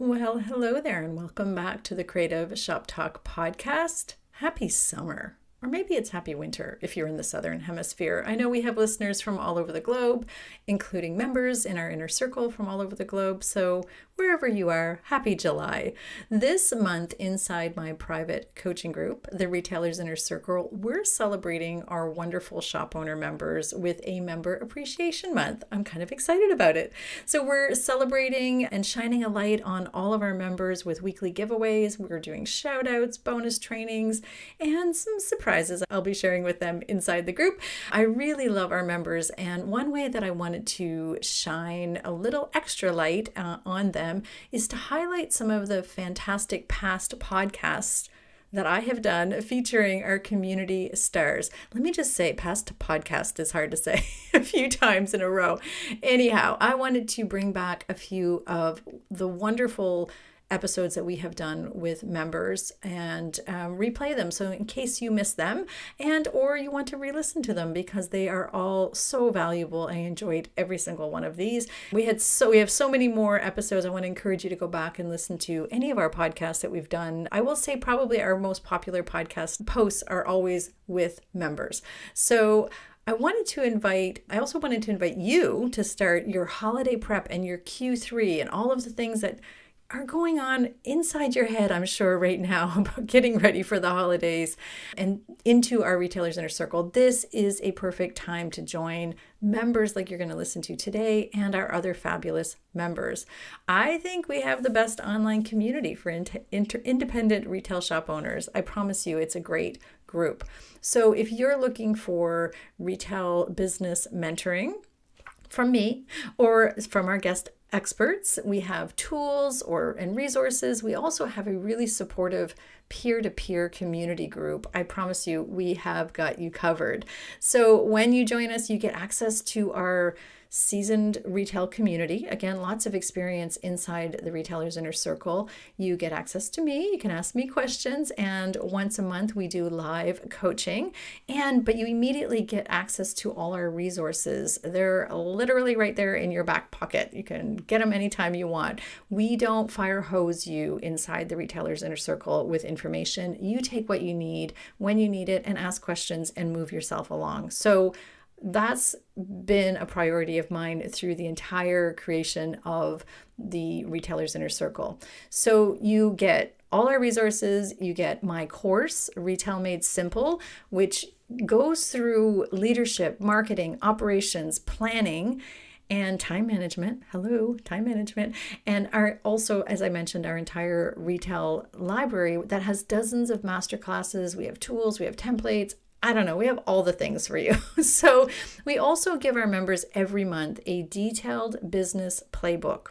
Well, hello there, and welcome back to the Creative Shop Talk podcast. Happy summer, or maybe it's happy winter if you're in the Southern Hemisphere. I know we have listeners from all over the globe, including members in our inner circle from all over the globe. So wherever you are, happy July. This month, inside my private coaching group, the Retailers Inner Circle, we're celebrating our wonderful shop owner members with a member appreciation month. I'm kind of excited about it. So we're celebrating and shining a light on all of our members with weekly giveaways. We're doing shout outs, bonus trainings, and some surprises I'll be sharing with them inside the group. I really love our members, and one way that I wanted to shine a little extra light on them is to highlight some of the fantastic past podcasts that I have done featuring our community stars. Let me just say, past podcast is hard to say a few times in a row. Anyhow, I wanted to bring back a few of the wonderful episodes that we have done with members and replay them. So in case you missed them or you want to re-listen to them, because they are all so valuable. I enjoyed every single one of these. We have so many more episodes. I want to encourage you to go back and listen to any of our podcasts that we've done. I will say probably our most popular podcast posts are always with members. So I also wanted to invite you to start your holiday prep and your Q3 and all of the things that are going on inside your head, I'm sure, right now about getting ready for the holidays and into our Retailers Inner Circle. This is a perfect time to join members like you're going to listen to today and our other fabulous members. I think we have the best online community for independent retail shop owners. I promise you, it's a great group. So if you're looking for retail business mentoring from me or from our guest experts, we have tools and resources. We also have a really supportive peer-to-peer community group. I promise you, we have got you covered. So when you join us, you get access to our seasoned retail community. Again, lots of experience inside the Retailers Inner Circle. You get access to me. You can ask me questions. And once a month, we do live coaching. But you immediately get access to all our resources. They're literally right there in your back pocket. You can get them anytime you want. We don't fire hose you inside the Retailers Inner Circle with information. You take what you need when you need it and ask questions and move yourself along. So that's been a priority of mine through the entire creation of the Retailers Inner Circle. So you get all our resources. You get my course, Retail Made Simple, which goes through leadership, marketing, operations, planning, and time management. Hello, time management. And also, as I mentioned, our entire retail library that has dozens of masterclasses. We have tools, we have templates. I don't know, we have all the things for you. So we also give our members every month a detailed business playbook.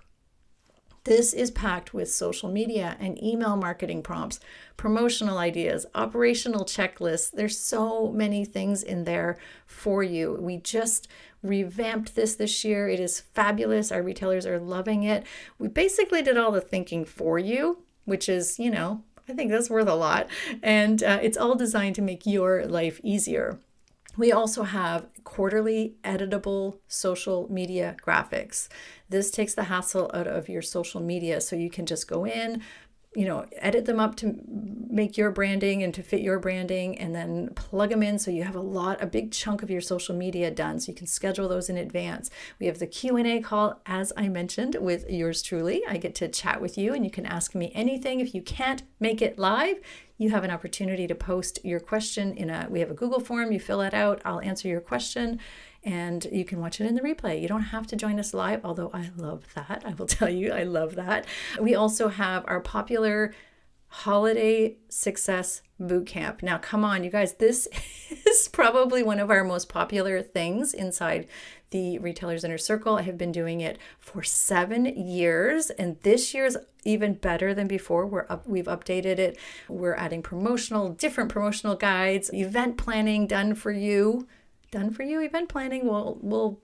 This is packed with social media and email marketing prompts, promotional ideas, operational checklists. There's so many things in there for you. We just revamped this year. It is fabulous. Our retailers are loving it. We basically did all the thinking for you, which is, I think that's worth a lot. And it's all designed to make your life easier. We also have quarterly editable social media graphics. This takes the hassle out of your social media, so you can just go in, edit them up to make your branding and to fit your branding, and then plug them in so you have a big chunk of your social media done, so you can schedule those in advance. We have the Q&A call, as I mentioned, with yours truly. I get to chat with you and you can ask me anything. If you can't make it live, you have an opportunity to post your question we have a Google form. You fill it out. I'll answer your question and you can watch it in the replay. You don't have to join us live, although I love that. I will tell you, I love that. We also have our popular Holiday Success Bootcamp. Now, come on, you guys, this is probably one of our most popular things inside the Retailers Inner Circle. I have been doing it for 7 years, and this year's even better than before. We've updated it. We're adding different promotional guides, event planning done for you event planning. We'll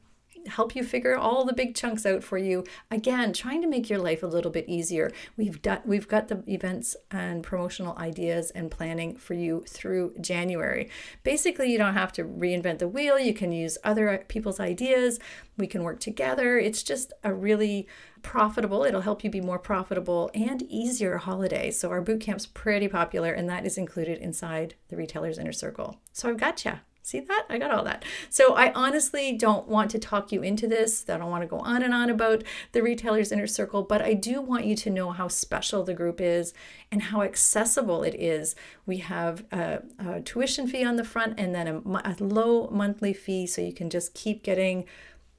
help you figure all the big chunks out for you. Again, trying to make your life a little bit easier. We've got the events and promotional ideas and planning for you through January. Basically, you don't have to reinvent the wheel. You can use other people's ideas. We can work together. It's just a really profitable, it'll help you be more profitable and easier holiday. So our boot camp's pretty popular, and that is included inside the Retailer's Inner Circle. So I've got you. See that? I got all that. So I honestly don't want to talk you into this. I don't want to go on and on about the Retailer's Inner Circle, but I do want you to know how special the group is and how accessible it is. We have a tuition fee on the front and then a low monthly fee, so you can just keep getting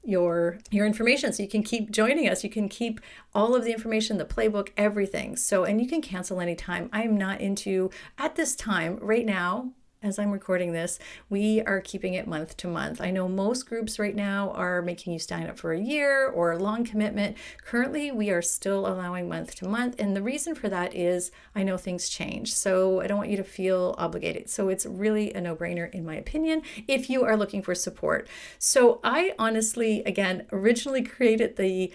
your information, so you can keep joining us. You can keep all of the information, the playbook, everything. So, and you can cancel anytime. I'm not into, at this time right now, as I'm recording this, we are keeping it month to month. I know most groups right now are making you sign up for a year or a long commitment. Currently, we are still allowing month to month. And the reason for that is I know things change. So I don't want you to feel obligated. So it's really a no-brainer, in my opinion, if you are looking for support. So I honestly, again, originally created the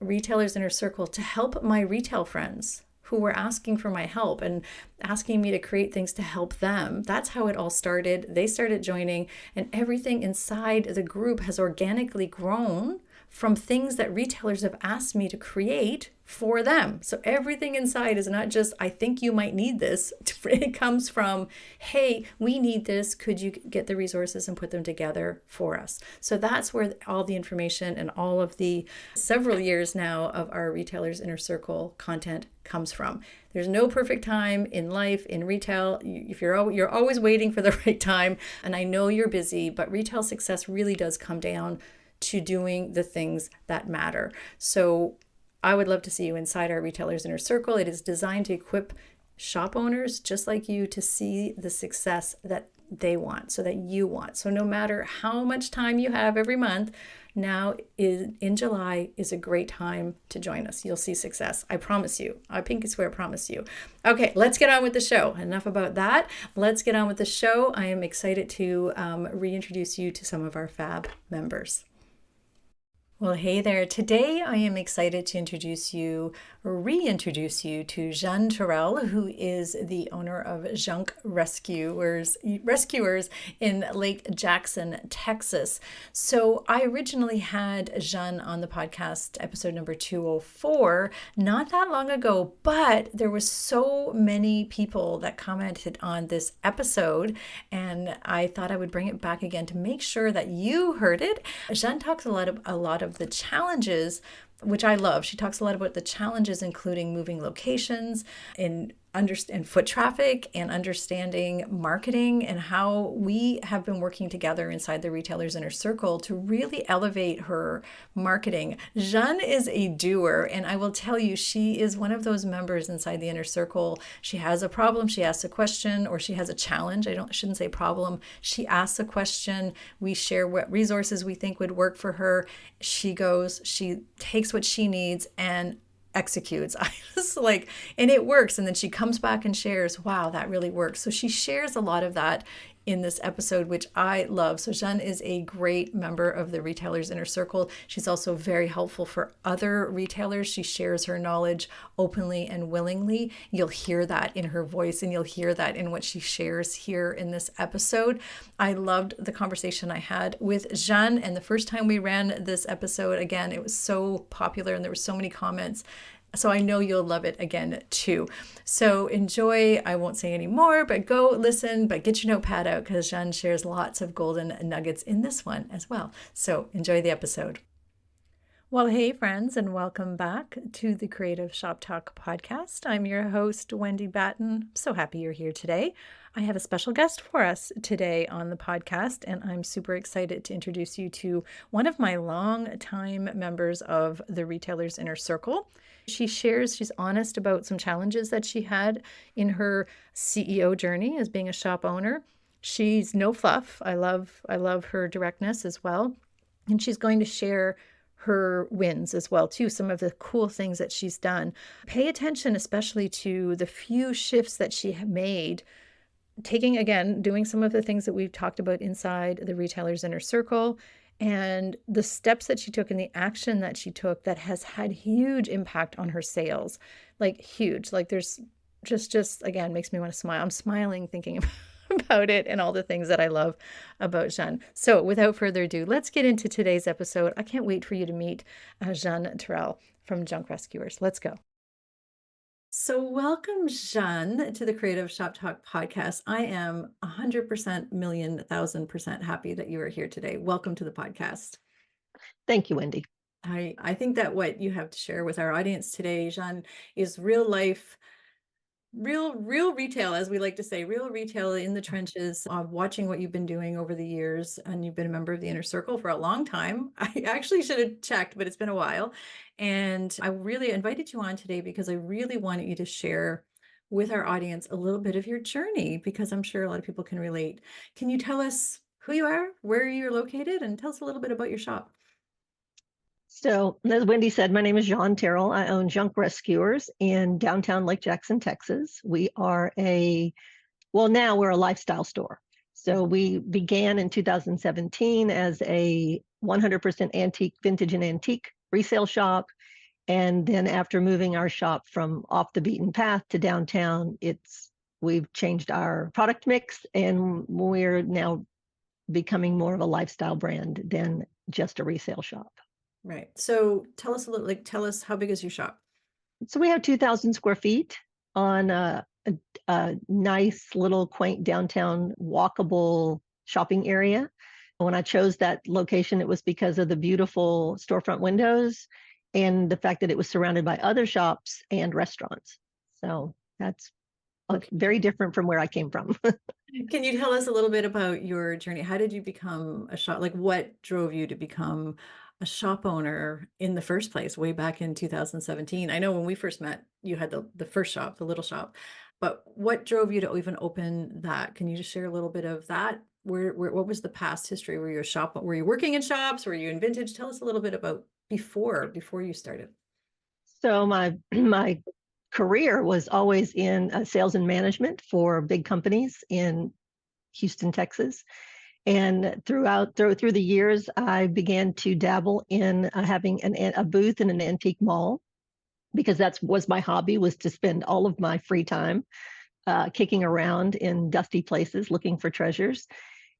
Retailer's Inner Circle to help my retail friends who were asking for my help and asking me to create things to help them. That's how it all started. They started joining, and everything inside the group has organically grown from things that retailers have asked me to create for them. So everything inside is not just, I think you might need this. It comes from, hey, we need this. Could you get the resources and put them together for us? So that's where all the information and all of the several years now of our Retailer's Inner Circle content comes from. There's no perfect time in life, in retail. If you're always waiting for the right time. And I know you're busy, but retail success really does come down to doing the things that matter. So I would love to see you inside our Retailer's Inner Circle. It is designed to equip shop owners just like you to see the success that they want, so that you want. So no matter how much time you have every month, now in July is a great time to join us. You'll see success. I promise you. I pinky swear, promise you. Okay, let's get on with the show. Enough about that. Let's get on with the show. I am excited to reintroduce you to some of our fab members. Well, hey there. Today I am excited to reintroduce you to Jeanne Terrill, who is the owner of Junque Rescuers in Lake Jackson, Texas. So I originally had Jeanne on the podcast, episode number 204, not that long ago, but there was so many people that commented on this episode, and I thought I would bring it back again to make sure that you heard it. Jeanne talks a lot of the challenges, which I love. She talks a lot about the challenges, including moving locations and foot traffic and understanding marketing, and how we have been working together inside the Retailer's Inner Circle to really elevate her marketing. Jeanne is a doer, and I will tell you, she is one of those members inside the Inner Circle. She has a problem, she asks a question, or she has a challenge. Shouldn't say problem. She asks a question. We share what resources we think would work for her. She goes, she takes what she needs and executes. I was like, and it works. And then she comes back and shares, wow, that really works. So she shares a lot of that in this episode, which I love. So Jeanne is a great member of the Retailer's Inner Circle. She's also very helpful for other retailers. She shares her knowledge openly and willingly. You'll hear that in her voice, and you'll hear that in what she shares here in this episode. I loved the conversation I had with Jeanne, and the first time we ran this episode, again, it was so popular and there were so many comments. So I know you'll love it again too. So enjoy. I won't say any more, but go listen, but get your notepad out, because Jeanne shares lots of golden nuggets in this one as well. So enjoy the episode. Well, hey friends, and welcome back to the Creative Shop Talk podcast. I'm your host, Wendy Batten. So happy you're here today. I have a special guest for us today on the podcast, and I'm super excited to introduce you to one of my longtime members of the Retailer's Inner Circle. She's honest about some challenges that she had in her CEO journey as being a shop owner. She's no fluff. I love her directness as well. And she's going to share her wins as well too, some of the cool things that she's done. Pay attention especially to the few shifts that she made, doing some of the things that we've talked about inside the Retailer's Inner Circle, and the steps that she took and the action that she took that has had huge impact on her sales, like huge. Like there's just again makes me want to smile. I'm smiling thinking about it and all the things that I love about Jeanne. So without further ado, let's get into today's episode. I can't wait for you to meet Jeanne Terrill from Junque Rescuers. Let's go. So, welcome, Jeanne, to the Creative Shop Talk podcast. I am 100% million, 1000% happy that you are here today. Welcome to the podcast. Thank you, Wendy. I think that what you have to share with our audience today, Jeanne, is real life, real retail, as we like to say, real retail in the trenches, watching what you've been doing over the years. And you've been a member of the inner circle for a long time. I actually should have checked, but it's been a while. And I really invited you on today because I really wanted you to share with our audience a little bit of your journey, because I'm sure a lot of people can relate. Can you tell us who you are, where you're located, and tell us a little bit about your shop? So, as Wendy said, my name is Jeanne Terrill. I own Junque Rescuers in downtown Lake Jackson, Texas. We are now we're a lifestyle store. So we began in 2017 as a 100% antique, vintage and antique resale shop. And then after moving our shop from off the beaten path to downtown, we've changed our product mix, and we're now becoming more of a lifestyle brand than just a resale shop. Right. So tell us a little, tell us, how big is your shop? So we have 2,000 square feet on a nice little quaint downtown walkable shopping area. When I chose that location, it was because of the beautiful storefront windows and the fact that it was surrounded by other shops and restaurants. So that's Okay. very different from where I came from. Can you tell us a little bit about your journey? How did you become a shop? Like, what drove you to become a shop owner in the first place, way back in 2017? I know when we first met, you had the first shop, the little shop, but what drove you to even open that? Can you just share a little bit of that? What was the past history? Were you a shop? Were you working in shops? Were you in vintage? Tell us a little bit about before you started. So my career was always in sales and management for big companies in Houston, Texas. And through the years, I began to dabble in having a booth in an antique mall, because that was my hobby, was to spend all of my free time kicking around in dusty places looking for treasures.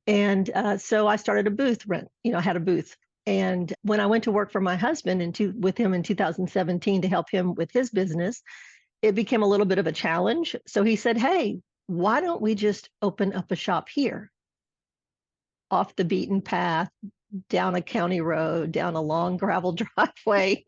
And so I started a booth rent. I had a booth. And when I went to work for my husband with him in 2017 to help him with his business, it became a little bit of a challenge. So he said, "Hey, why don't we just open up a shop here, off the beaten path, down a county road, down a long gravel driveway?"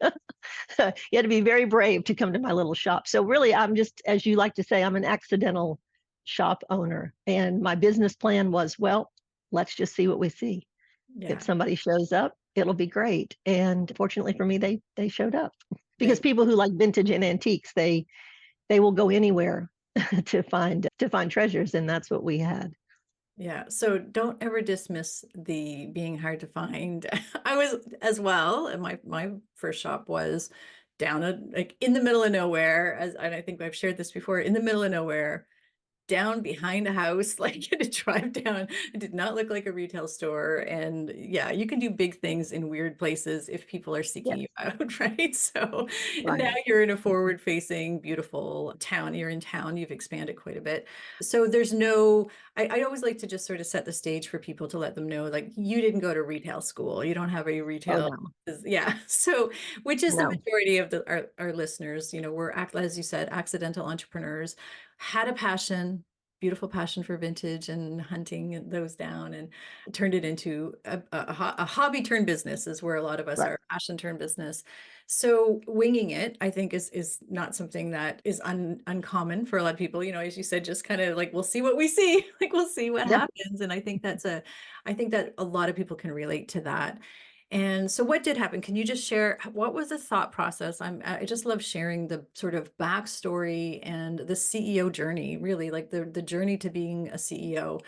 You had to be very brave to come to my little shop. So really, I'm just, as you like to say, I'm an accidental shop owner. And my business plan was, well, let's just see what we see. If Yeah, somebody shows up, it'll be great. And fortunately for me, they showed up, because they people who like vintage and antiques, they will go anywhere to find treasures, and that's what we had. Yeah, so don't ever dismiss the being hard to find. I was as well, and my first shop was down like in the middle of nowhere, and I think I've shared this before, in the middle of nowhere, down behind a house, like you had to drive down. It did not look like a retail store. And yeah, you can do big things in weird places if people are seeking Yes, you out, right? So now right. you're in a forward facing, beautiful town. You're in town, you've expanded quite a bit. So there's no, I always like to just sort of set the stage for people to let them know, like, you didn't go to retail school. You don't have a Oh retail. no, Yeah. So, which is the no. majority of our listeners, we're, as you said, accidental entrepreneurs, had a passion, beautiful passion for vintage and hunting those down, and turned it into a hobby turned business, is where a lot of us Right. are, passion turned business. So winging it, I think, is not something that is uncommon for a lot of people. As you said, just kind of like, we'll see what we see, like we'll see what Yep. happens. And I think that a lot of people can relate to that. And so what did happen? Can you just share what was the thought process? I just love sharing the sort of backstory and the CEO journey, really, like the journey to being a CEO.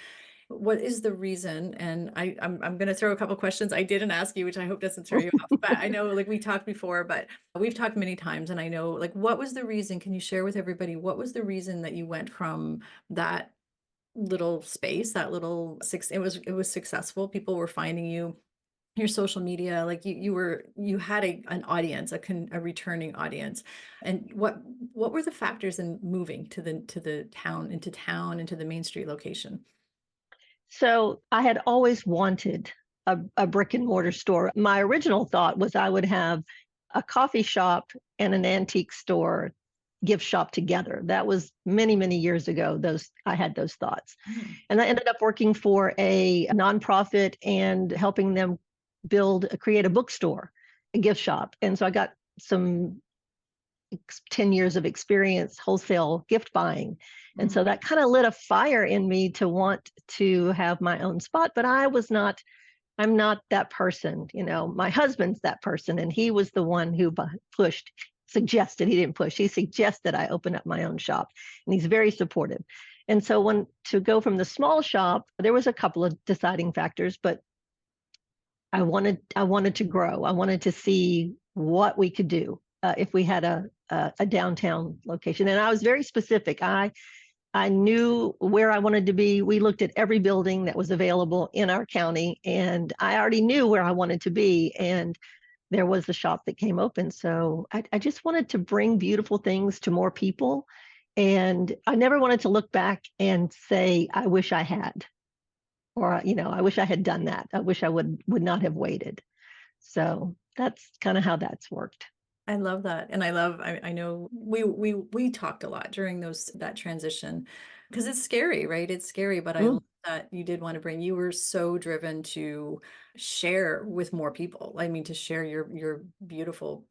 What is the reason? And I'm going to throw a couple questions I didn't ask you, which I hope doesn't throw you off. But I know, like, we talked before, but we've talked many times, and I know, like, what was the reason? Can you share with everybody what was the reason that you went from that little space, that little six? It was successful. People were finding you. your social media, like you had an audience, a returning audience. And what were the factors in moving to the town, into the Main Street location? So I had always wanted a brick and mortar store. My original thought was I would have a coffee shop and an antique store gift shop together. That was many, many years ago. Those I had those thoughts. Mm. And I ended up working for a nonprofit and helping them create a bookstore, a gift shop. And so I got some 10 years of experience wholesale gift buying. And Mm. so that kind of lit a fire in me to want to have my own spot. But I'm not that person. My husband's that person. And he was the one who suggested, he didn't push, he suggested I open up my own shop. And he's very supportive. And so to go from the small shop, there was a couple of deciding factors, but I wanted to grow. I wanted to see what we could do if we had a downtown location. And I was very specific. I knew where I wanted to be. We looked at every building that was available in our county, and I already knew where I wanted to be. And there was the shop that came open. So I just wanted to bring beautiful things to more people. And I never wanted to look back and say, I wish I had, or, I wish I had done that. I wish I would not have waited. So that's kind of how that's worked. I love that. And I know we talked a lot during that transition, because it's scary, right? It's scary, but I Mm, love that you did want to you were so driven to share with more people. I mean, to share your beautiful,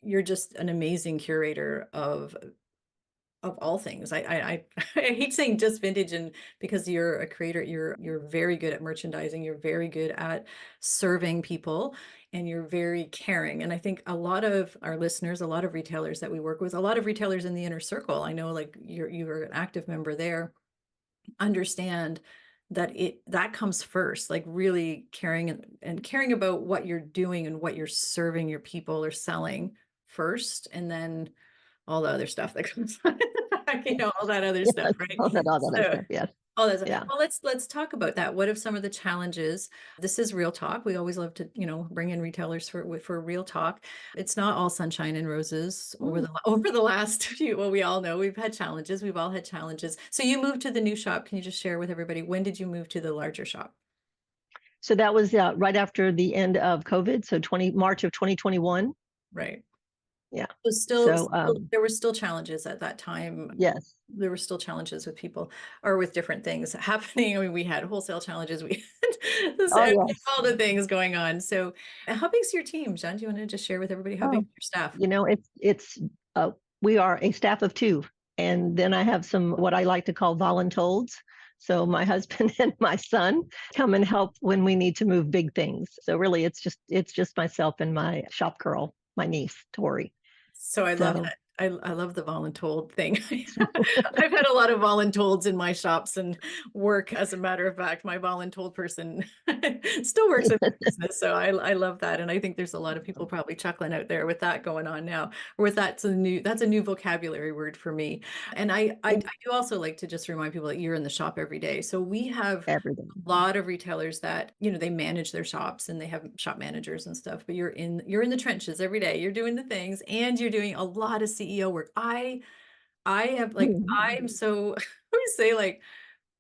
you're just an amazing curator of all things. I hate saying just vintage, and because you're a creator, you're very good at merchandising, you're very good at serving people, and you're very caring. And I think a lot of our listeners, a lot of retailers that we work with, a lot of retailers in the inner circle, I know like you're an active member there, understand that that comes first, like really caring and caring about what you're doing and what you're serving your people or selling first, and then all the other stuff that comes on in the back, all that other yes, stuff, right? all that other So stuff. Yes. all that stuff. Yeah. Well, let's talk about that. What if some of the challenges? This is real talk. We always love to, bring in retailers for real talk. It's not all sunshine and roses over Mm. the last few. Well, we all know we've had challenges. We've all had challenges. So you moved to the new shop. Can you just share with everybody, when did you move to the larger shop? So that was right after the end of COVID. So March of 2021. Right. Yeah. So So there were still challenges at that time. yes. There were still challenges with people, or with different things happening. I mean, we had wholesale challenges, we had Oh yes. all the things going on. So how big's your team, Jeanne? Do you want to just share with everybody how big Oh, is your staff? it's we are a staff of two, and then I have some what I like to call voluntolds. So my husband and my son come and help when we need to move big things. So really, it's just myself and my shop girl, my niece Tori. So I love So that. I love the voluntold thing. I've had a lot of voluntolds in my shops and work. As a matter of fact, my voluntold person still works in my business. So I love that. And I think there's a lot of people probably chuckling out there with that going on now, or with that's a new vocabulary word for me. And I do also like to just remind people that you're in the shop every day. So we have every day. a lot of retailers that, they manage their shops and they have shop managers and stuff, but you're in the trenches every day. You're doing the things, and you're doing a lot of CEO work. I have like, I'm so, I always say, like,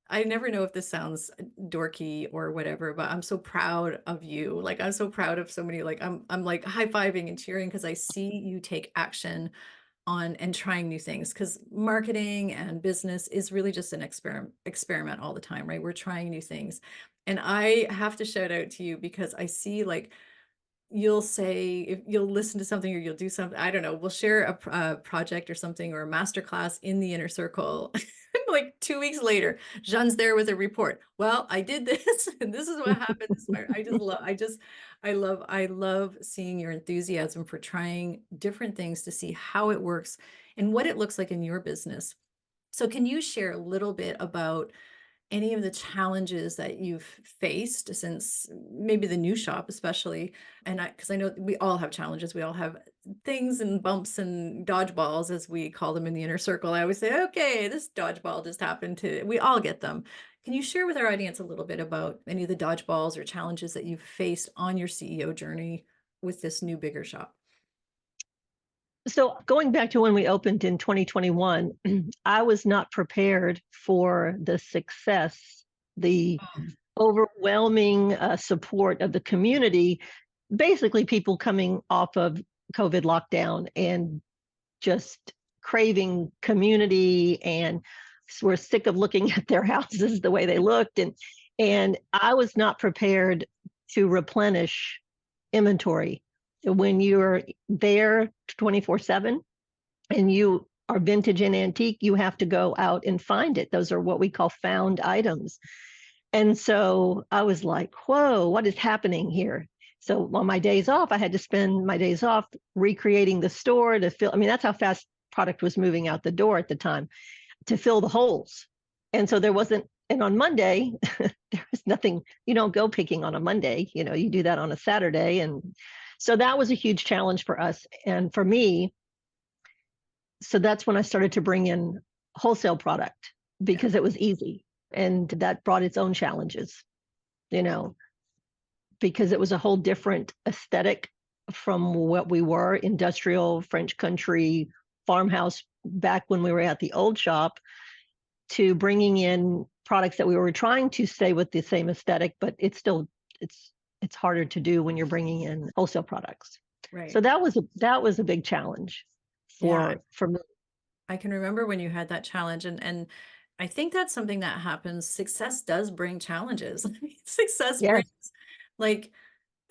I never know if this sounds dorky or whatever, but I'm so proud of you. Like, I'm so proud of so many, like, I'm like high-fiving and cheering because I see you take action on and trying new things, because marketing and business is really just an experiment all the time, right? We're trying new things. And I have to shout out to you because I see, like, you'll say, if you'll listen to something or you'll do something, I don't know, we'll share a project or something, or a masterclass in the inner circle. Like 2 weeks later, Jeanne's there with a report. Well, I did this and this is what happened. I love seeing your enthusiasm for trying different things to see how it works and what it looks like in your business. So can you share a little bit about any of the challenges that you've faced since maybe the new shop, especially? And because I know we all have challenges, we all have things and bumps and dodgeballs, as we call them in the inner circle. I always say, okay, this dodgeball just happened to, we all get them. Can you share with our audience a little bit about any of the dodgeballs or challenges that you've faced on your CEO journey with this new, bigger shop? So going back to when we opened in 2021, I was not prepared for the success, the overwhelming support of the community, basically people coming off of COVID lockdown and just craving community, and were sick of looking at their houses the way they looked. And I was not prepared to replenish inventory. When you're there 24/7 and you are vintage and antique, you have to go out and find it. Those are what we call found items. And so I was like, whoa, what is happening here? So on my days off, I had to spend my days off recreating the store to fill. I mean, that's how fast product was moving out the door at the time, to fill the holes. And so there wasn't, and on Monday, there was nothing, you don't go picking on a Monday, you do that on a Saturday. And so that was a huge challenge for us and for me. So that's when I started to bring in wholesale product because it was easy. And that brought its own challenges, you know, because it was a whole different aesthetic from what we were, industrial, French country, farmhouse, back when we were at the old shop, to bringing in products that we were trying to stay with the same aesthetic, but it's harder to do when you're bringing in wholesale products. Right. So that was a big challenge for me. I can remember when you had that challenge, and I think that's something that happens. Success does bring challenges. Success Yes. brings, like,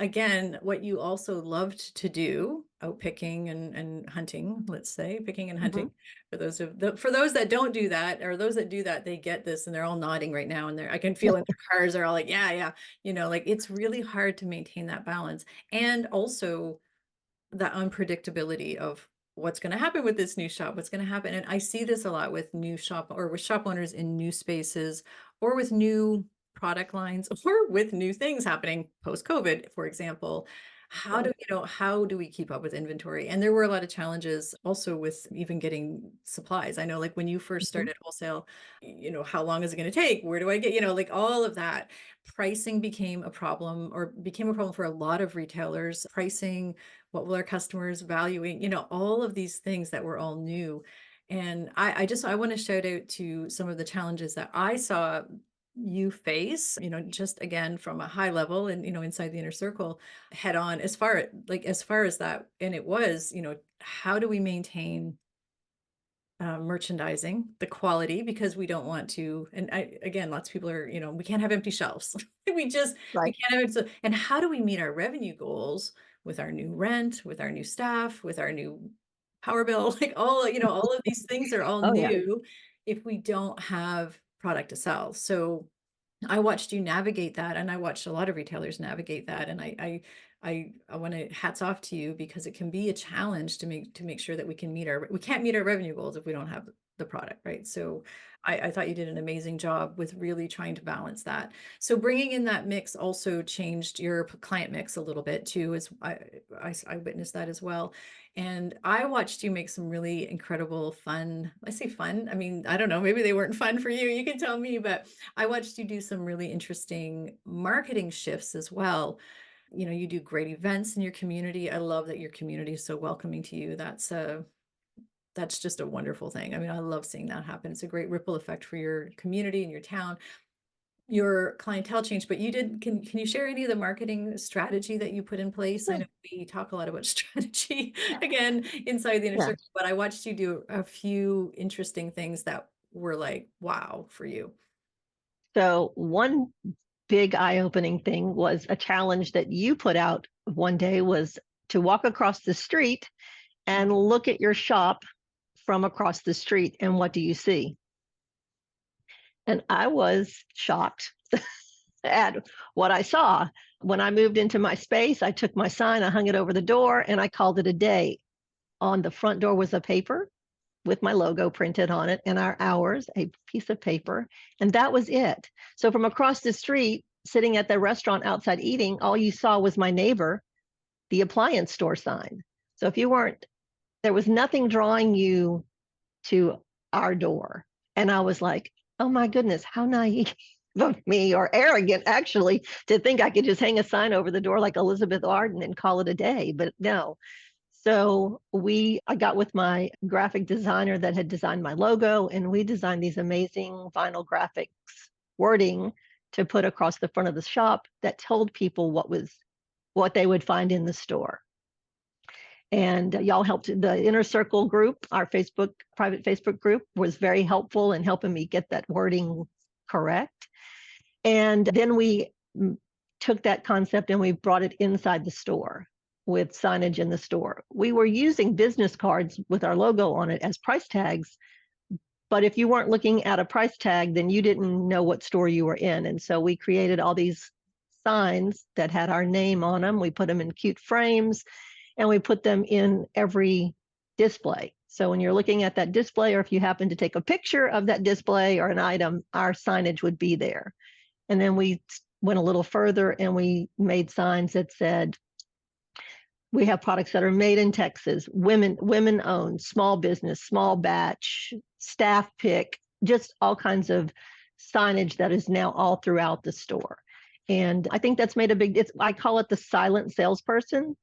again, what you also loved to do, out picking and hunting, let's say, picking and hunting. For those that don't do that, or those that do that, they get this and they're all nodding right now, and I can feel in their cars, they're all like, yeah, like it's really hard to maintain that balance. And also the unpredictability of what's going to happen with this new shop, what's going to happen. And I see this a lot with new shop, or with shop owners in new spaces, or with new product lines, or with new things happening post COVID, for example. How do we keep up with inventory? And there were a lot of challenges also with even getting supplies. I know, like, when you first started wholesale, how long is it going to take? Where do I get, like, all of that. Pricing became a problem, or became a problem for a lot of retailers. Pricing, what will our customers valuing, all of these things that were all new. And I want to shout out to some of the challenges that I saw you face, just again from a high level and, inside the inner circle, head on, as far as that. And it was, how do we maintain merchandising, the quality, because we don't want to, and again, lots of people are, we can't have empty shelves. we Right. can't have it. So, and how do we meet our revenue goals with our new rent, with our new staff, with our new power bill, like all of these things are all Oh yeah. new if we don't have product to sell. So I watched you navigate that, and I watched a lot of retailers navigate that. And I want to hats off to you, because it can be a challenge to make sure that we can't meet our revenue goals if we don't have the product, right? So I thought you did an amazing job with really trying to balance that. So bringing in that mix also changed your client mix a little bit too, as I witnessed that as well. And I watched you make some really incredible fun. I say fun, I mean, I don't know, maybe they weren't fun for you. You can tell me, but I watched you do some really interesting marketing shifts as well. You do great events in your community. I love that your community is so welcoming to you. That's just a wonderful thing. I mean, I love seeing that happen. It's a great ripple effect for your community and your town. Your clientele changed, but can you share any of the marketing strategy that you put in place? I know we talk a lot about strategy again inside the inner Yeah. circle, but I watched you do a few interesting things that were like, wow, for you. So one big eye-opening thing was a challenge that you put out one day, was to walk across the street and look at your shop from across the street, and what do you see? And I was shocked at what I saw. When I moved into my space, I took my sign, I hung it over the door, and I called it a day. On the front door was a paper with my logo printed on it and our hours, a piece of paper, and that was it. So from across the street, sitting at the restaurant outside eating, all you saw was my neighbor, the appliance store sign. So if you weren't, there was nothing drawing you to our door. And I was like, oh my goodness, how naive. of me, or arrogant actually, to think I could just hang a sign over the door like Elizabeth Arden and call it a day, but no. So I got with my graphic designer that had designed my logo, and we designed these amazing vinyl graphics wording to put across the front of the shop that told people what they would find in the store. And y'all helped. The Inner Circle group, our private Facebook group, was very helpful in helping me get that wording correct. And then we took that concept and we brought it inside the store with signage in the store. We were using business cards with our logo on it as price tags, but if you weren't looking at a price tag, then you didn't know what store you were in. And so we created all these signs that had our name on them. We put them in cute frames, and we put them in every display. So when you're looking at that display, or if you happen to take a picture of that display or an item, our signage would be there. And then we went a little further and we made signs that said, we have products that are made in Texas, women owned, small business, small batch, staff pick, just all kinds of signage that is now all throughout the store. And I think that's made a big, I call it the silent salesperson,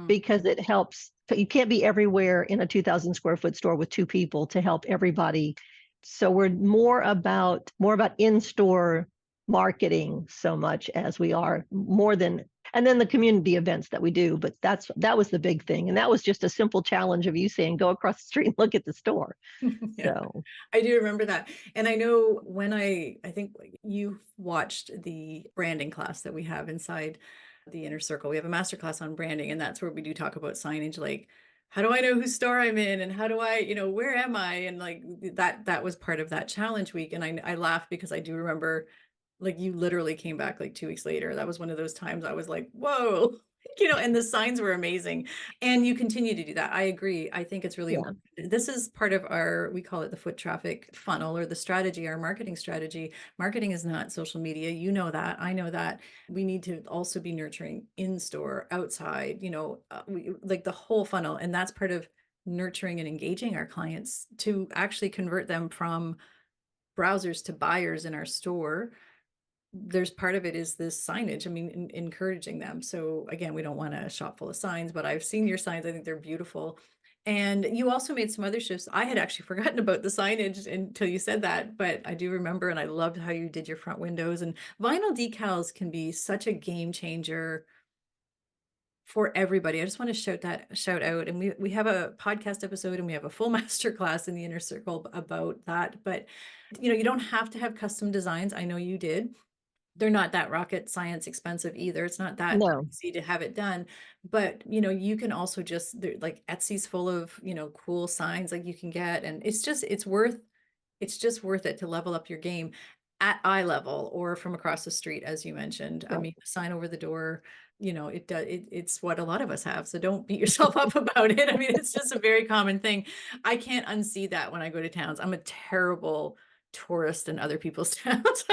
because it helps. You can't be everywhere in a 2,000 square foot store with two people to help everybody. So we're more about in-store marketing so much as we are more than, and then the community events that we do. But that was the big thing. And that was just a simple challenge of you saying, go across the street and look at the store. Yeah, So I do remember that. And I know when I think you watched the branding class that we have inside the Inner Circle, we have a masterclass on branding, and that's where we do talk about signage, like, how do I know whose store I'm in, and how do I, where am I? And like that was part of that challenge week. And I laugh because I do remember, like, you literally came back like 2 weeks later. That was one of those times I was like, whoa, and the signs were amazing. And you continue to do that. I agree. I think it's really important. This is part of we call it the foot traffic funnel, or the strategy, our marketing strategy. Marketing is not social media. You know that. I know that. We need to also be nurturing in store, outside, like the whole funnel. And that's part of nurturing and engaging our clients to actually convert them from browsers to buyers in our store. There's part of it is this signage. I mean, encouraging them. So again, we don't want a shop full of signs, but I've seen your signs. I think they're beautiful. And you also made some other shifts. I had actually forgotten about the signage until you said that, but I do remember, and I loved how you did your front windows. And vinyl decals can be such a game changer for everybody. I just want to shout out. And we have a podcast episode, and we have a full masterclass in the Inner Circle about that. But you don't have to have custom designs. I know you did. They're not that rocket science expensive either. It's not that easy to have it done, but you can also just, like, Etsy's full of, cool signs like you can get. And it's just worth it to level up your game at eye level or from across the street, as you mentioned. I mean, a sign over the door, it's what a lot of us have. So don't beat yourself up about it. I mean, it's just a very common thing. I can't unsee that when I go to towns. I'm a terrible tourist in other people's towns.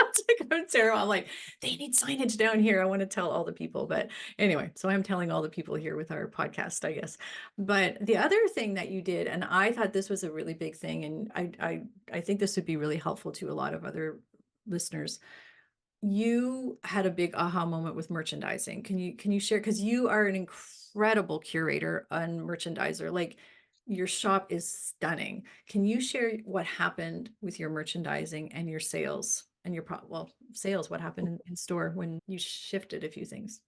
I'm terrible. I'm like, they need signage down here. I want to tell all the people. But anyway, so I'm telling all the people here with our podcast, I guess. But the other thing that you did, and I thought this was a really big thing, and I think this would be really helpful to a lot of other listeners. You had a big aha moment with merchandising. Can you share? Because you are an incredible curator and merchandiser. Like, your shop is stunning. Can you share what happened with your merchandising and your sales and your sales? What happened in store when you shifted a few things?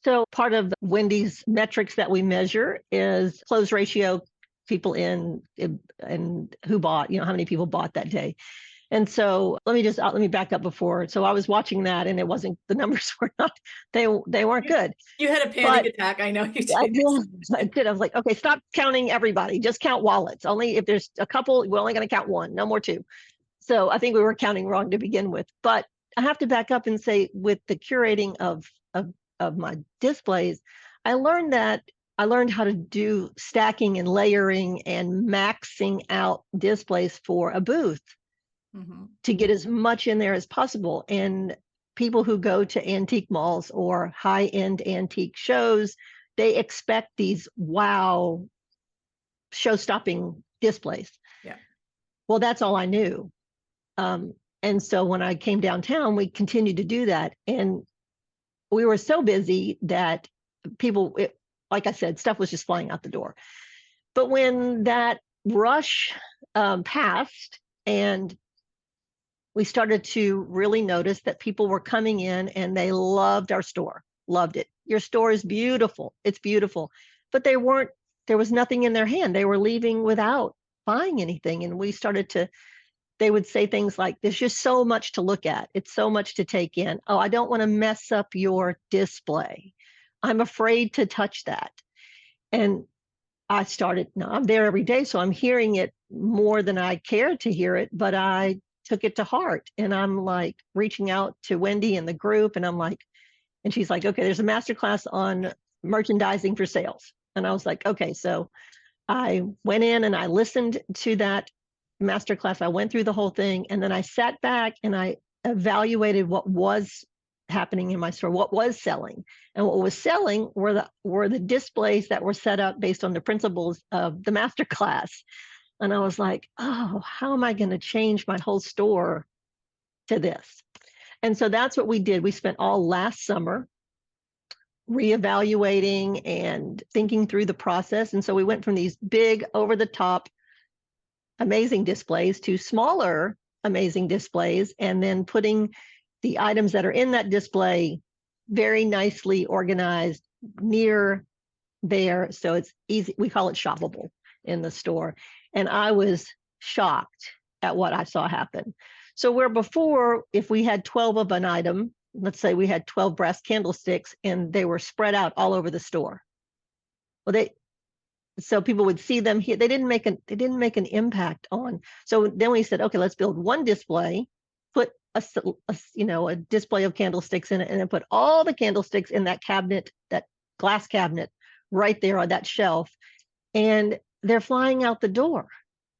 So part of Wendy's metrics that we measure is close ratio, people in, and who bought, how many people bought that day. And so let me back up before. So I was watching that, and the numbers were not, they weren't good. You had a panic attack. I know you did. I did. I was like, okay, stop counting everybody. Just count wallets. Only if there's a couple, we're only going to count one, no more two. So I think we were counting wrong to begin with. But I have to back up and say, with the curating of my displays, I learned how to do stacking and layering and maxing out displays for a booth. To get as much in there as possible. And people who go to antique malls or high-end antique shows, they expect these wow show-stopping displays. Yeah. Well, that's all I knew. And so when I came downtown, we continued to do that. And we were so busy that people, like I said, stuff was just flying out the door. But when that rush passed and we started to really notice that people were coming in and they loved our store, loved it. Your store is beautiful. It's beautiful. But there was nothing in their hand. They were leaving without buying anything. And we started to, they would say things like, there's just so much to look at. It's so much to take in. Oh, I don't want to mess up your display. I'm afraid to touch that. And I started, no, I'm there every day, so I'm hearing it more than I cared to hear it, but I took it to heart. And I'm like reaching out to Wendy and the group, and I'm like, and she's like, okay, there's a masterclass on merchandising for sales. And I was like, okay, so I went in and I listened to that masterclass. I went through the whole thing, and then I sat back and I evaluated what was happening in my store, what was selling. And what was selling were the displays that were set up based on the principles of the masterclass. And I was like, oh, how am I going to change my whole store to this? And so that's what we did. We spent all last summer reevaluating and thinking through the process. And so we went from these big, over the top, amazing displays to smaller, amazing displays, and then putting the items that are in that display very nicely organized near there. So it's easy. We call it shoppable in the store. And I was shocked at what I saw happen. So where before, if we had 12 of an item, let's say we had 12 brass candlesticks and they were spread out all over the store. Well, so people would see them here. They didn't make an impact on. So then we said, okay, let's build one display, put a display of candlesticks in it, and then put all the candlesticks in that cabinet, that glass cabinet right there on that shelf. And they're flying out the door.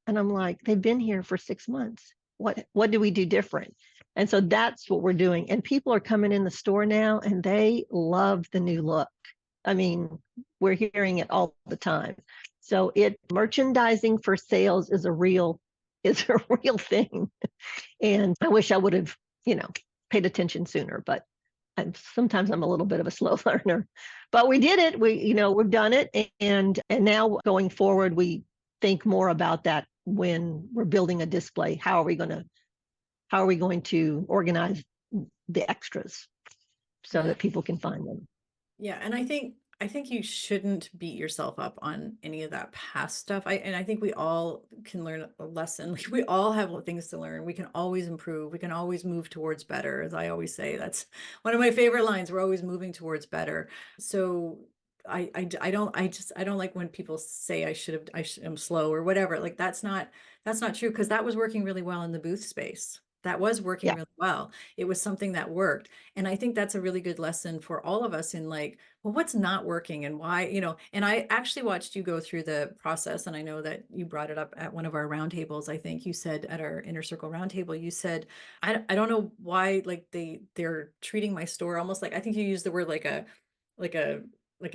And I'm like, they've been here for 6 months. What do we do different? And so that's what we're doing. And people are coming in the store now and they love the new look. I mean, we're hearing it all the time. So merchandising for sales is a real thing. And I wish I would have, paid attention sooner, but sometimes I'm a little bit of a slow learner. But we did it. We've done it. And now going forward, we think more about that when we're building a display. How are we going to organize the extras so Yeah. that people can find them? Yeah, and I think you shouldn't beat yourself up on any of that past stuff. I think we all can learn a lesson. Like we all have things to learn. We can always improve. We can always move towards better. As I always say, that's one of my favorite lines. We're always moving towards better. So I don't like when people say I'm slow or whatever. Like that's not true because that was working really well in the booth space. That was working Yeah. really well. It was something that worked. And I think that's a really good lesson for all of us in like, well, what's not working and why, and I actually watched you go through the process. And I know that you brought it up at one of our roundtables. I think you said at our inner circle roundtable, you said, I don't know why, like they're treating my store almost like, I think you used the word like a,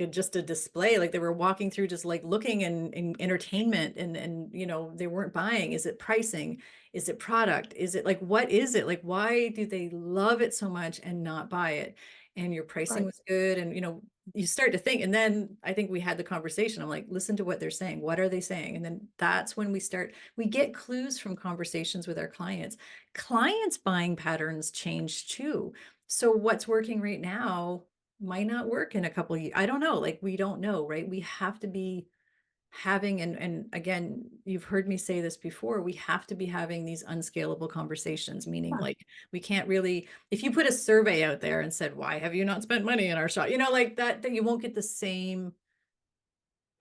just a display, like they were walking through just like looking and entertainment and they weren't buying. Is it pricing? Is it product? Is it like, what is it? Like, why do they love it so much and not buy it? And your pricing Right. was good. And, you start to think, and then I think we had the conversation. I'm like, listen to what they're saying. What are they saying? And then that's when we get clues from conversations with our clients. Clients' buying patterns change too. So what's working right now might not work in a couple of years. I don't know. Like, we don't know, right? We have to be having, and again, you've heard me say this before, we have to be having these unscalable conversations, meaning Yeah. like we can't really, if you put a survey out there and said, why have you not spent money in our shop? Like that you won't get the same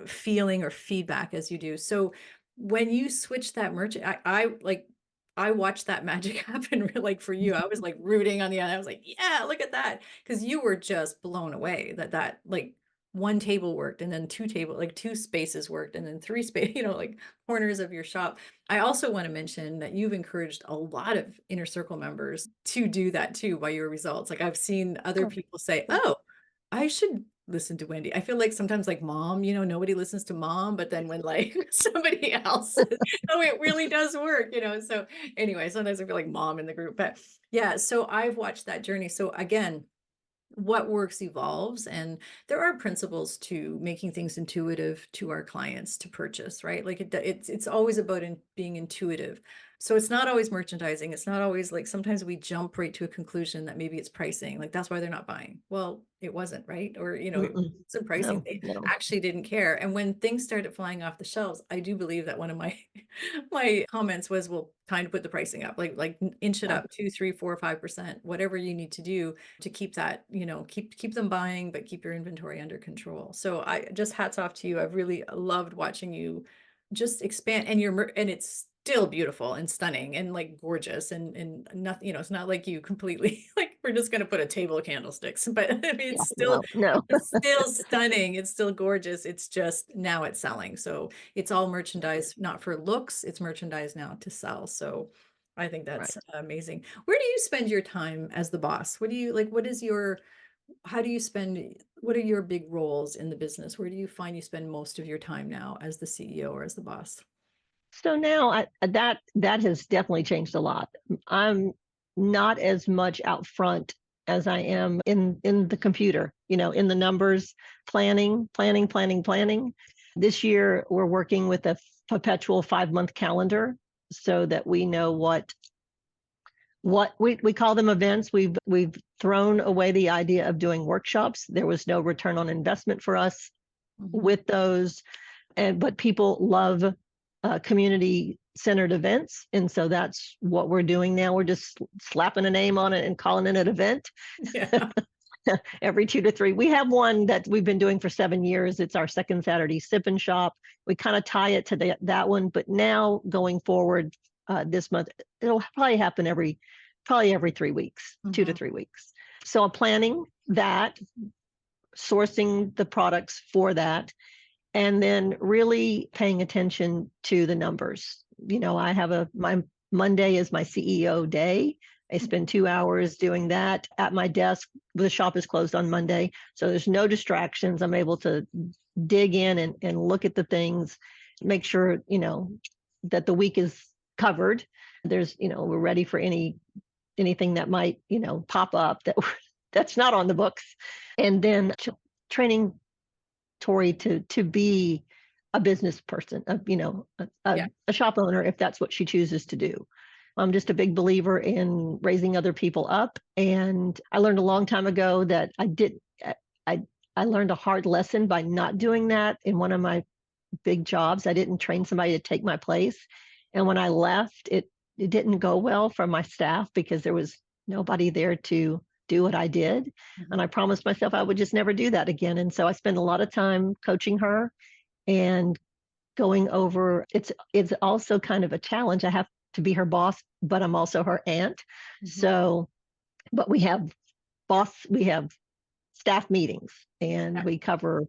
feeling or feedback as you do. So when you switch that merchant, I watched that magic happen like for you. I was like rooting on the end. I was like, yeah, look at that. Because you were just blown away that like one table worked and then two spaces worked and then three space, like corners of your shop. I also want to mention that you've encouraged a lot of inner circle members to do that too by your results. Like I've seen other Oh, people say, good. oh, I should listen to Wendy. I feel like sometimes like mom, nobody listens to mom, but then when like somebody else, oh, it really does work. So anyway, sometimes I feel like mom in the group, but yeah, so I've watched that journey. So again, what works evolves, and there are principles to making things intuitive to our clients to purchase, right? Like it's always about being intuitive. So it's not always merchandising. It's not always like, sometimes we jump right to a conclusion that maybe it's pricing, like that's why they're not buying. Well, it wasn't, right? Or it Mm-mm. wasn't pricing, No, they no. actually didn't care. And when things started flying off the shelves, I do believe that one of my my comments was, well, time to put the pricing up, like inch it Yeah, up 2, 3, 4, 5%, whatever you need to do to keep that, keep them buying, but keep your inventory under control. So I just, hats off to you. I've really loved watching you just expand, and and it's still beautiful and stunning and like gorgeous, and nothing, it's not like you completely like, we're just going to put a table of candlesticks, but I mean, yeah, it's still, no, no. it's still stunning. It's still gorgeous. It's just now it's selling. So it's all merchandise, not for looks. It's merchandise now to sell. So I think that's Right. amazing. Where do you spend your time as the boss? What do you like? How do you spend, what are your big roles in the business? Where do you find you spend most of your time now as the CEO or as the boss? So now that has definitely changed a lot. I'm not as much out front as I am in the computer, in the numbers, planning. This year we're working with a perpetual 5-month calendar so that we know what we call them events. We've thrown away the idea of doing workshops. There was no return on investment for us Mhm. with those, but people love community centered events, and so that's what we're doing now. We're just slapping a name on it and calling it an event. Yeah. Every 2 to 3, we have one that we've been doing for 7 years. It's our second Saturday sip and shop. We kind of tie it to that one, but now going forward, this month it'll probably happen every 3 weeks, 2 to 3 weeks. So I'm planning that, sourcing the products for that, and then really paying attention to the numbers. I have my Monday is my CEO day. I spend 2 hours doing that at my desk. The shop is closed on Monday, so there's no distractions. I'm able to dig in and look at the things, make sure, that the week is covered. We're ready for anything that might, pop up that's not on the books. And then training Tori to be a business person, Yeah. a shop owner, if that's what she chooses to do. I'm just a big believer in raising other people up, and I learned a long time ago that I I learned a hard lesson by not doing that in one of my big jobs. I didn't train somebody to take my place, and when I left, it didn't go well for my staff because there was nobody there to do what I did. And Mhm. I promised myself I would just never do that again. And so I spend a lot of time coaching her and going over. It's also kind of a challenge. I have to be her boss, but I'm also her aunt. Mhm. So, but we have staff meetings, and Yeah. we cover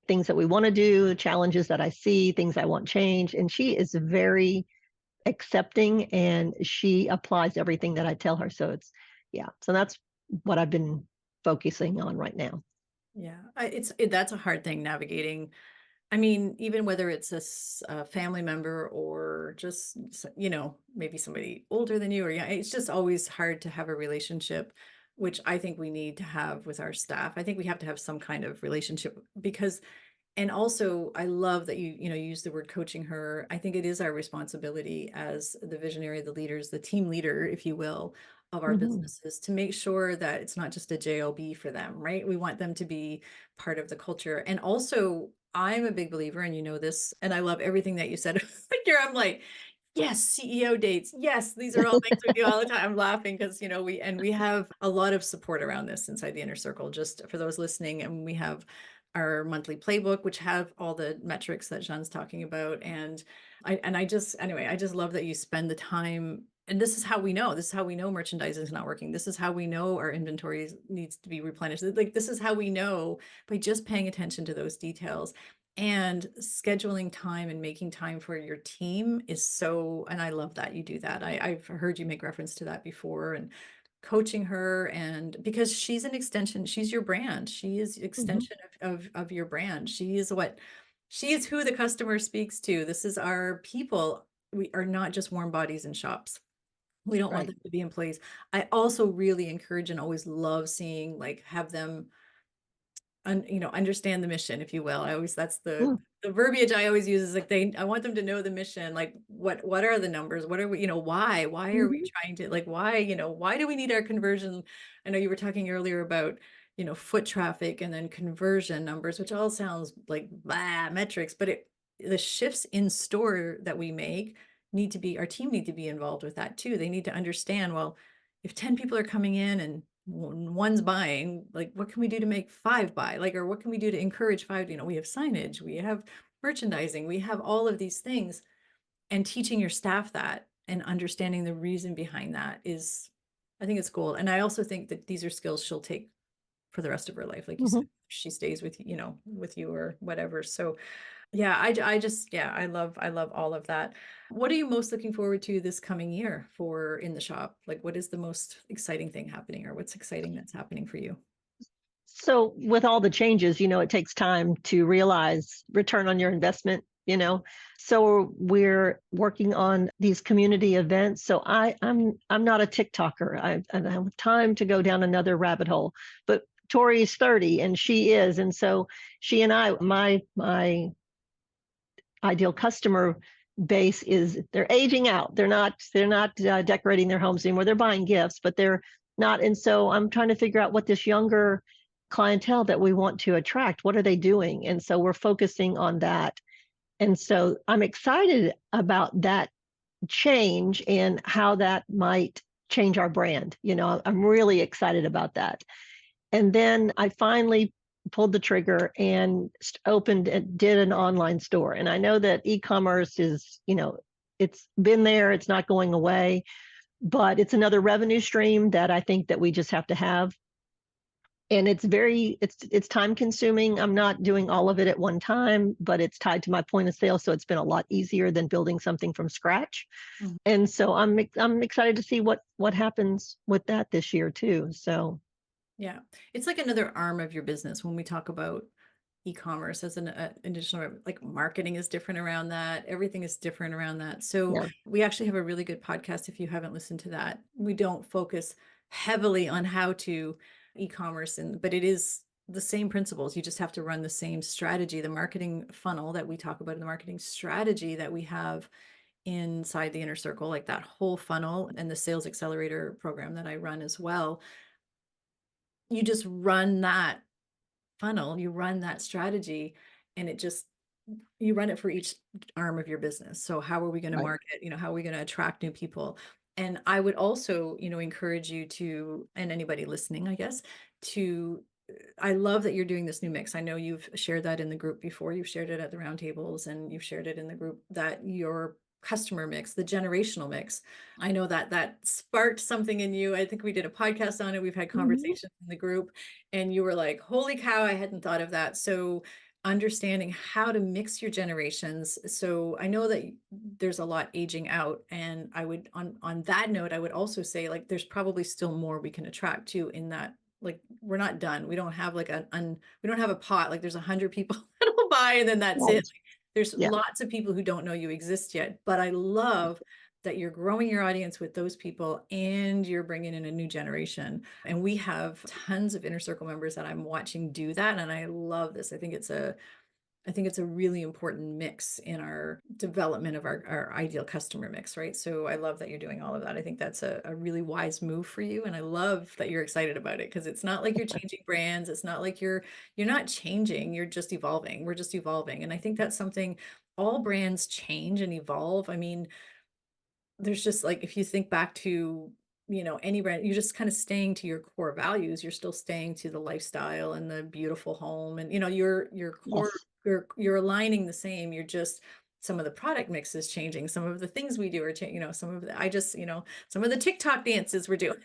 things that we want to do, challenges that I see, things I want change. And she is very accepting, and she applies everything that I tell her. So yeah. So that's what I've been focusing on right now. Yeah. That's a hard thing navigating. I mean, even whether it's a family member or just, maybe somebody older than you, or yeah, it's just always hard to have a relationship, which I think we need to have with our staff. I think we have to have some kind of relationship because, and also I love that you use the word coaching her. I think it is our responsibility as the visionary, the leaders, the team leader, if you will, of our Mm-hmm. businesses to make sure that it's not just a job for them, right? We want them to be part of the culture. And also, I'm a big believer, and you know this, and I love everything that you said. Here I'm like, yes, CEO dates. Yes, these are all things we do all the time. I'm laughing because, we have a lot of support around this inside the inner circle, just for those listening. And we have our monthly playbook, which have all the metrics that Jean's talking about. And I just love that you spend the time. And this is how we know. This is how we know merchandise is not working. This is how we know our inventory needs to be replenished. Like, this is how we know, by just paying attention to those details. And scheduling time and making time for your team is so, and I love that you do that. I've heard you make reference to that before, and coaching her, and because she's an extension, she's your brand. She is Mhm. extension of your brand. She is who the customer speaks to. This is our people. We are not just warm bodies in shops. We don't want Right. them to be employees. I also really encourage and always love seeing, like, have them understand the mission, if you will. I always That's Mm. the verbiage I always use, is like, I want them to know the mission. Like, what are the numbers? What are we, why are we Mhm. trying to, like, why do we need our conversion? I know you were talking earlier about, foot traffic and then conversion numbers, which all sounds like blah metrics, but the shifts in store that we make our team need to be involved with that too. They need to understand, well, if 10 people are coming in and one's buying, like, what can we do to make five buy? Like, or what can we do to encourage five? We have signage, we have merchandising, we have all of these things. And teaching your staff that and understanding the reason behind that is, I think it's gold. And I also think that these are skills she'll take for the rest of her life. Like you said, Mhm. she stays with with you or whatever. So yeah, yeah, I love all of that. What are you most looking forward to this coming year for in the shop? Like, what is the most exciting thing happening, or what's exciting that's happening for you? So with all the changes, it takes time to realize return on your investment, So we're working on these community events. So I'm not a TikToker. I don't have time to go down another rabbit hole. But Tori's 30 and she is. And so she and my ideal customer base is, they're aging out. They're not decorating their homes anymore. They're buying gifts, but they're not. And so I'm trying to figure out what this younger clientele that we want to attract, what are they doing? And so we're focusing on that. And so I'm excited about that change and how that might change our brand. I'm really excited about that. And then I finally pulled the trigger and opened and did an online store. And I know that e-commerce is, it's been there, it's not going away, but it's another revenue stream that I think that we just have to have. And it's time consuming. I'm not doing all of it at one time, but it's tied to my point of sale, so it's been a lot easier than building something from scratch. Mhm. And so I'm excited to see what happens with that this year too. So Yeah. It's like another arm of your business when we talk about e-commerce as an additional, like, marketing is different around that. Everything is different around that. So yeah. we actually have a really good podcast. If you haven't listened to that, we don't focus heavily on how to e-commerce, but it is the same principles. You just have to run the same strategy, the marketing funnel that we talk about, the marketing strategy that we have inside the inner circle, like that whole funnel, and the sales accelerator program that I run as well. You just run that funnel, you run that strategy, and you run it for each arm of your business. So how are we going to Right. market? How are we going to attract new people? And I would also, encourage you to, and anybody listening, I guess, to, I love that you're doing this new mix. I know you've shared that in the group before. You've shared it at the roundtables, and you've shared it in the group, that your customer mix, the generational mix. I know that that sparked something in you. I think we did a podcast on it. We've had Mhm. conversations in the group, and you were like, "Holy cow, I hadn't thought of that." So understanding how to mix your generations. So I know that there's a lot aging out, and I would, on that note, I would also say, like, there's probably still more we can attract to, in that, like, we're not done. We don't have like we don't have a pot, like, there's 100 people that will buy and then that's it. Right. Like, there's Yeah. lots of people who don't know you exist yet, but I love that you're growing your audience with those people, and you're bringing in a new generation. And we have tons of inner circle members that I'm watching do that, and I love this. I think it's a really important mix in our development of our ideal customer mix, right? So I love that you're doing all of that. I think that's a really wise move for you. And I love that you're excited about it, because it's not like you're changing brands. It's not like you're not changing, you're just evolving. We're just evolving. And I think that's something, all brands change and evolve. I mean, there's just, like, if you think back to, any brand, you're just kind of staying to your core values. You're still staying to the lifestyle and the beautiful home, and your core, Yes. you're aligning the same. You're just some of the product mix is changing. Some of the things we do are changing, some of the, some of the TikTok dances we're doing.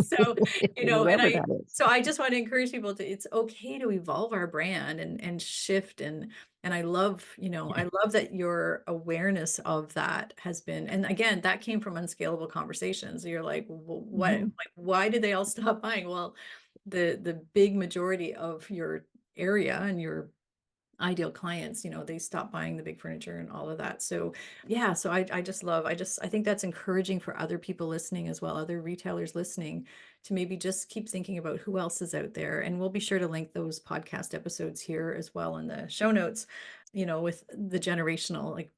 So, Whoever that is. so I just want to encourage people to, it's okay to evolve our brand and shift. And I love, I love that your awareness of that has been, and again, that came from unscalable conversations. You're like, what, Mhm. like, why did they all stop buying? Well, the big majority of your area and your ideal clients, they stop buying the big furniture and all of that. So yeah, so I just love, I think that's encouraging for other people listening as well, other retailers listening, to maybe just keep thinking about who else is out there. And we'll be sure to link those podcast episodes here as well in the show notes, with the generational, like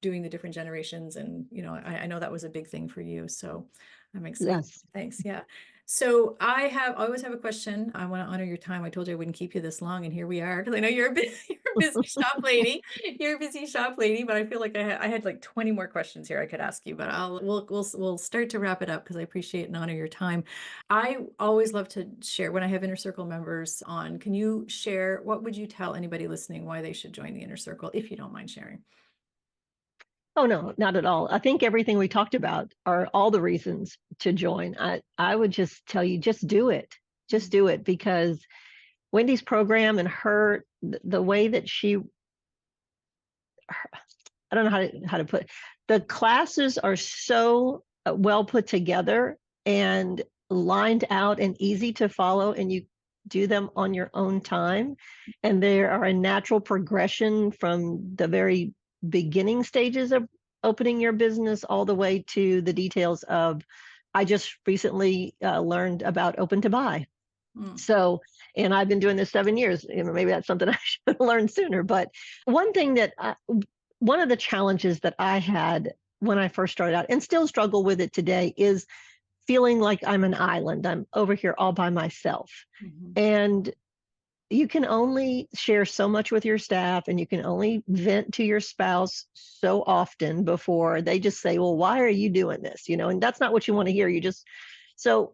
doing the different generations. And, I know that was a big thing for you. So I'm excited. Yes. Thanks. Yeah. So I always have a question. I want to honor your time. I told you I wouldn't keep you this long, and here we are, because I know you're you're a busy shop lady. You're a busy shop lady, but I feel like I had like 20 more questions here I could ask you, but we'll start to wrap it up, because I appreciate and honor your time. I always love to share when I have Inner Circle members on. Can you share, what would you tell anybody listening why they should join the Inner Circle, if you don't mind sharing? Oh, no, not at all. I think everything we talked about are all the reasons to join. I would just tell you, just do it. Just do it, because Wendy's program and the way that I don't know how to put it. The classes are so well put together and lined out and easy to follow, and you do them on your own time. And there are a natural progression from the very beginning stages of opening your business all the way to the details of, I just recently learned about open to buy. Mm. So, and I've been doing this 7 years. Maybe that's something I should have learned sooner. But one thing one of the challenges that I had when I first started out, and still struggle with it today, is feeling like I'm an island. I'm over here all by myself. Mhm. And you can only share so much with your staff, and you can only vent to your spouse so often before they just say, well, why are you doing this? And that's not what you want to hear. So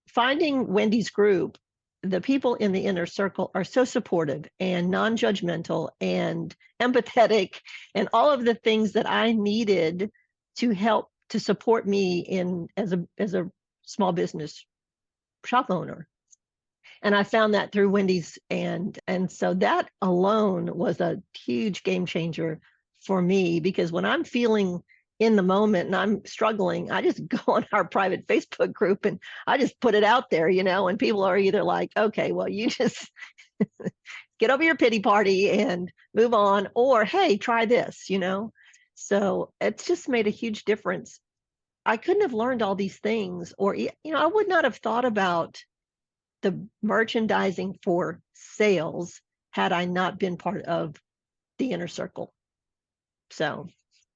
finding Wendy's group, the people in the Inner Circle are so supportive and non-judgmental and empathetic, and all of the things that I needed to help to support me as a small business shop owner. And I found that through Wendy's, and so that alone was a huge game changer for me, because when I'm feeling in the moment and I'm struggling, I just go on our private Facebook group and I just put it out there, and people are either like, okay, well, you just get over your pity party and move on, or hey, try this. So it's just made a huge difference. I couldn't have learned all these things, or I would not have thought about the merchandising for sales had I not been part of the Inner Circle. So,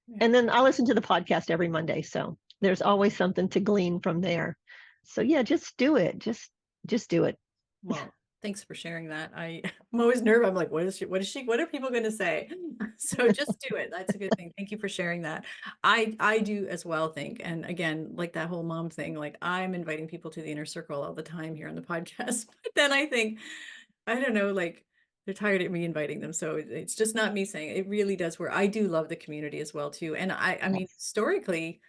Yeah. and then I listen to the podcast every Monday, so there's always something to glean from there. So yeah, just do it. Just do it. Well, thanks for sharing that. I'm always nervous. I'm like, what are people going to say? So just do it. That's a good thing. Thank you for sharing that. I do as well think, and again, like that whole mom thing, like I'm inviting people to the Inner Circle all the time here on the podcast, but then I think, I don't know, like they're tired of me inviting them. So it's just not me saying it. It really does work. I do love the community as well too. And I mean, historically,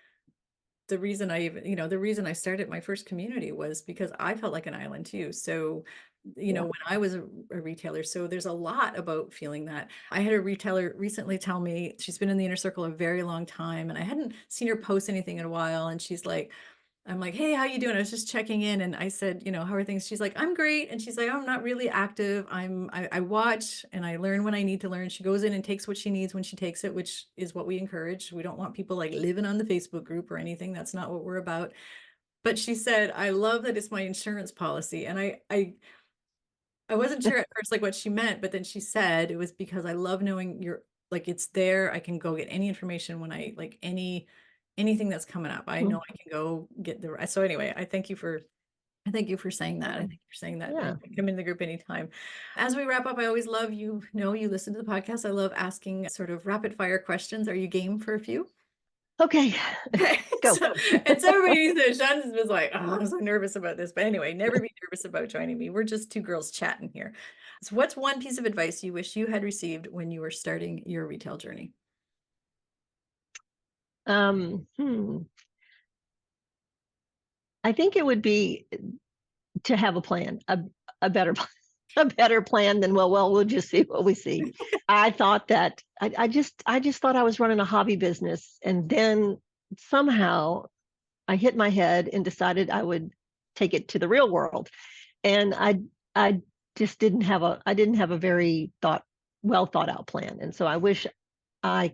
the reason the reason I started my first community was because I felt like an island too. So, Yeah. when I was a retailer, so there's a lot about feeling that. I had a retailer recently tell me, she's been in the Inner Circle a very long time, and I hadn't seen her post anything in a while. And she's like, I'm like, hey, how you doing? I was just checking in, and I said, how are things? She's like, I'm great. And she's like, I'm not really active. I watch and I learn when I need to learn. She goes in and takes what she needs when she takes it, which is what we encourage. We don't want people like living on the Facebook group or anything. That's not what we're about. But she said, I love that it's my insurance policy. And I wasn't sure at first like what she meant, but then she said it was because I love knowing you're like, it's there. I can go get any information when I like anything that's coming up. I know I can go get the rest. So anyway, I thank you for saying that. I think you're saying that Yeah. you can come in the group anytime. As we wrap up, I always love, you listen to the podcast. I love asking sort of rapid fire questions. Are you game for a few? Okay, Okay. go. And so everybody says, Sean was like, oh, I'm so nervous about this. But anyway, never be nervous about joining me. We're just two girls chatting here. So what's one piece of advice you wish you had received when you were starting your retail journey? Um, hmm. I think it would be to have a plan, a better a better plan than we'll just see what we see. I thought that I just thought I was running a hobby business, and then somehow I hit my head and decided I would take it to the real world. And I just didn't have a very well thought out plan. And so I wish I